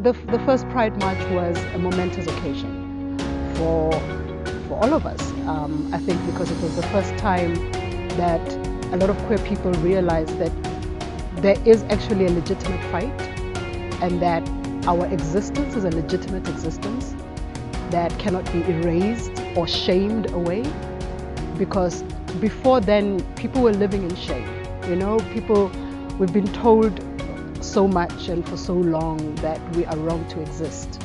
the first Pride March was a momentous occasion for all of us. I think because it was the first time that a lot of queer people realized that there is actually a legitimate fight, and that our existence is a legitimate existence that cannot be erased or shamed away. Because before then, people were living in shame. You know, we've been told so much and for so long that we are wrong to exist,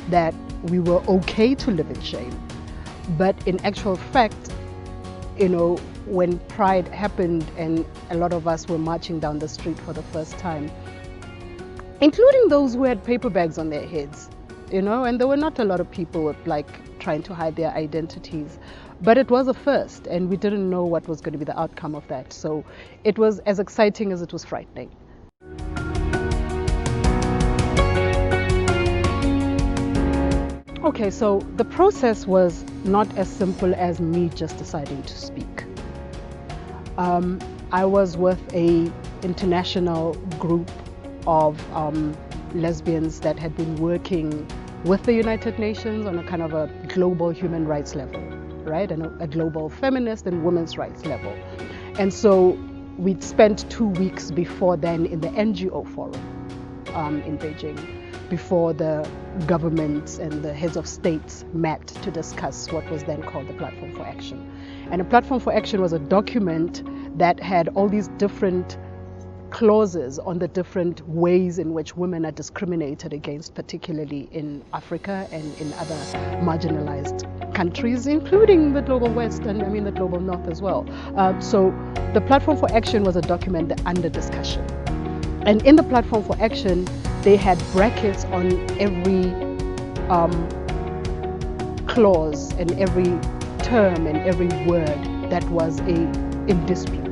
that we were okay to live in shame. But in actual fact, you know, when Pride happened and a lot of us were marching down the street for the first time, including those who had paper bags on their heads, you know, and there were not a lot of people like trying to hide their identities, but it was a first, and we didn't know what was going to be the outcome of that. So it was as exciting as it was frightening. Okay, so the process was not as simple as me just deciding to speak. I was with a international group of lesbians that had been working with the United Nations on a kind of a global human rights level, right? And a global feminist and women's rights level. And so we'd spent 2 weeks before then in the NGO forum in Beijing, before the governments and the heads of states met to discuss what was then called the Platform for Action. And a Platform for Action was a document that had all these different clauses on the different ways in which women are discriminated against, particularly in Africa and in other marginalized countries, including the global West and I mean the global North as well. So the Platform for Action was a document under discussion. And in the Platform for Action, they had brackets on every clause and every term and every word that was in dispute.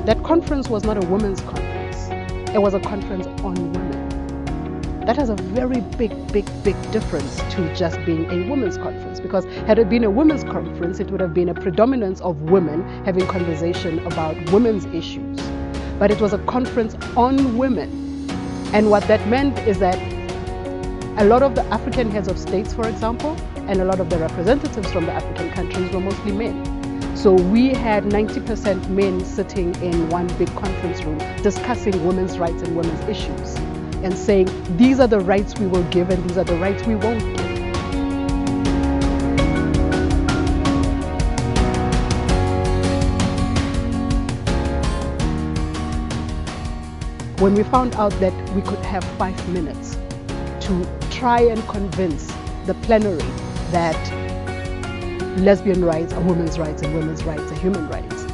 That conference was not a women's conference. It was a conference on women. That has a very big difference to just being a women's conference, because had it been a women's conference, it would have been a predominance of women having conversation about women's issues. But it was a conference on women. And what that meant is that a lot of the African heads of states, for example, and a lot of the representatives from the African countries were mostly men. So we had 90% men sitting in one big conference room discussing women's rights and women's issues and saying, these are the rights we will give and these are the rights we won't give. When we found out that we could have 5 minutes to try and convince the plenary that lesbian rights are women's rights and women's rights are human rights,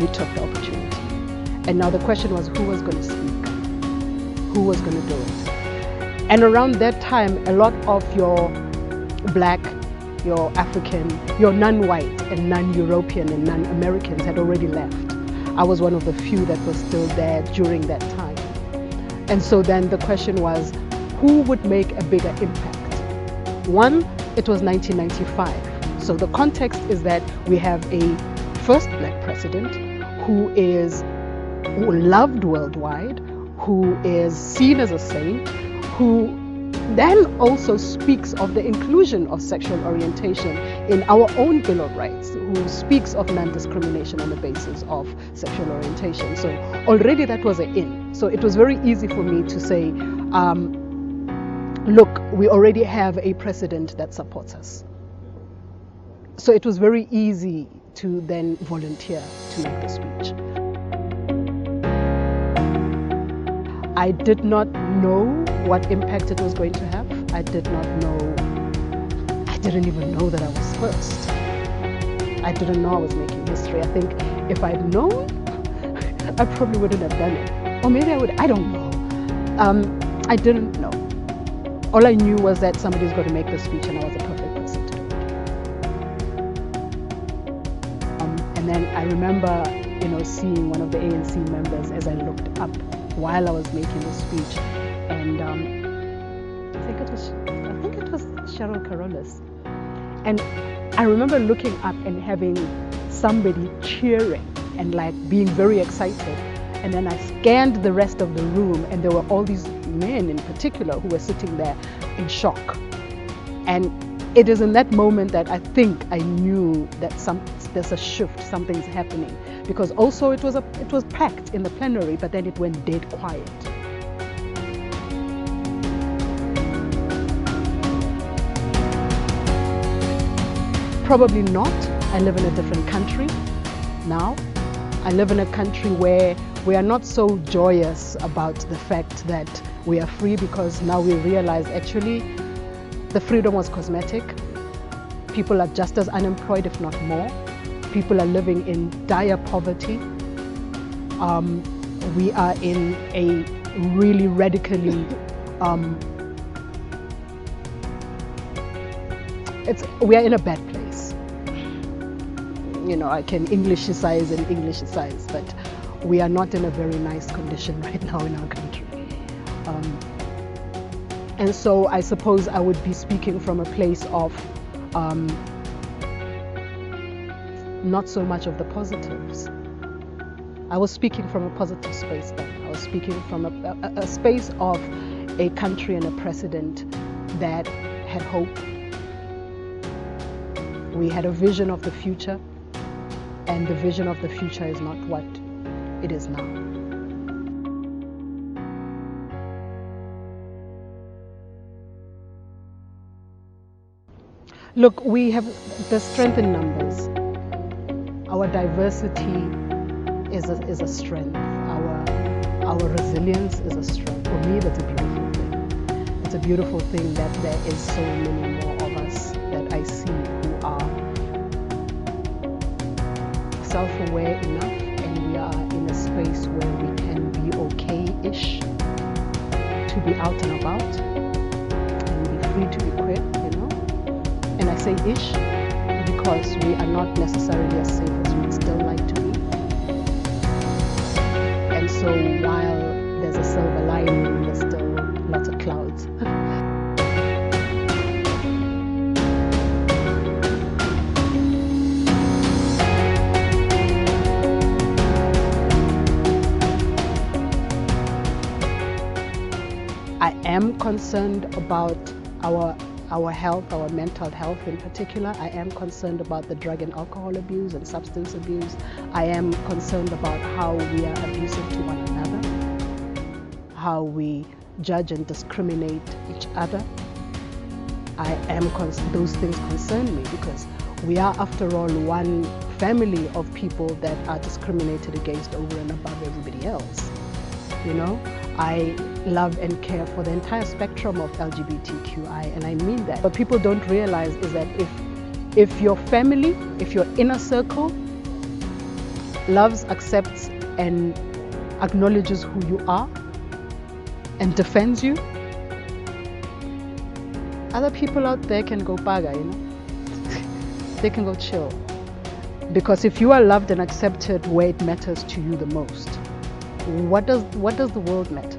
we took the opportunity. And now the question was, who was going to speak? Who was going to do it? And around that time, a lot of your Black, your African, your non-white and non-European and non-Americans had already left. I was one of the few that was still there during that time. And so then the question was, who would make a bigger impact? One, it was 1995. So the context is that we have a first Black president who is loved worldwide, who is seen as a saint, who then also speaks of the inclusion of sexual orientation in our own Bill of Rights, who speaks of non-discrimination on the basis of sexual orientation. So already that was an in. So it was very easy for me to say, look, we already have a precedent that supports us. So it was very easy to then volunteer to make the speech. I did not know what impact it was going to have. I didn't even know that I was first. I didn't know I was making history. I think if I'd known, I probably wouldn't have done it. Or maybe I would, I don't know. I didn't know. All I knew was that somebody's got to make the speech and I was the perfect person to do it. And then I remember, seeing one of the ANC members as I looked up while I was making the speech, and I think it was Cheryl Carolus. And I remember looking up and having somebody cheering and like being very excited. And then I scanned the rest of the room, and there were all these men in particular who were sitting there in shock. And it is in that moment that I think I knew that there's a shift, something's happening. Because also it was packed in the plenary, but then it went dead quiet. Probably not. I live in a different country now. I live in a country where we are not so joyous about the fact that we are free, because now we realize actually the freedom was cosmetic. People are just as unemployed, if not more. People are living in dire poverty. We are in a really radically we are in a bad place. You know, I can Englishicize and Englishicize, but we are not in a very nice condition right now in our country. And so I suppose I would be speaking from a place of not so much of the positives. I was speaking from a positive space then. I was speaking from a space of a country and a president that had hope. We had a vision of the future, and the vision of the future is not what it is now. Look, we have the strength in numbers. Our diversity is a strength. Our resilience is a strength. For me, that's a beautiful thing. It's a beautiful thing that there is so many more of us that I see who are self-aware enough, and we are in a space where we can be okay-ish to be out and about and be free to be queer, you know. And I say ish because we are not necessarily as safe as we'd still like to be. And so while there's a silver lining, there's still lots of clouds. I am concerned about our health, our mental health in particular. I am concerned about the drug and alcohol abuse and substance abuse. I am concerned about how we are abusive to one another, how we judge and discriminate each other. Those things concern me, because we are, after all, one family of people that are discriminated against over and above everybody else. You know, I love and care for the entire spectrum of LGBTQI, and I mean that. What people don't realize is that if your family, if your inner circle loves, accepts, and acknowledges who you are and defends you, other people out there can go paga, you know. They can go chill. Because if you are loved and accepted where it matters to you the most, what does the world matter?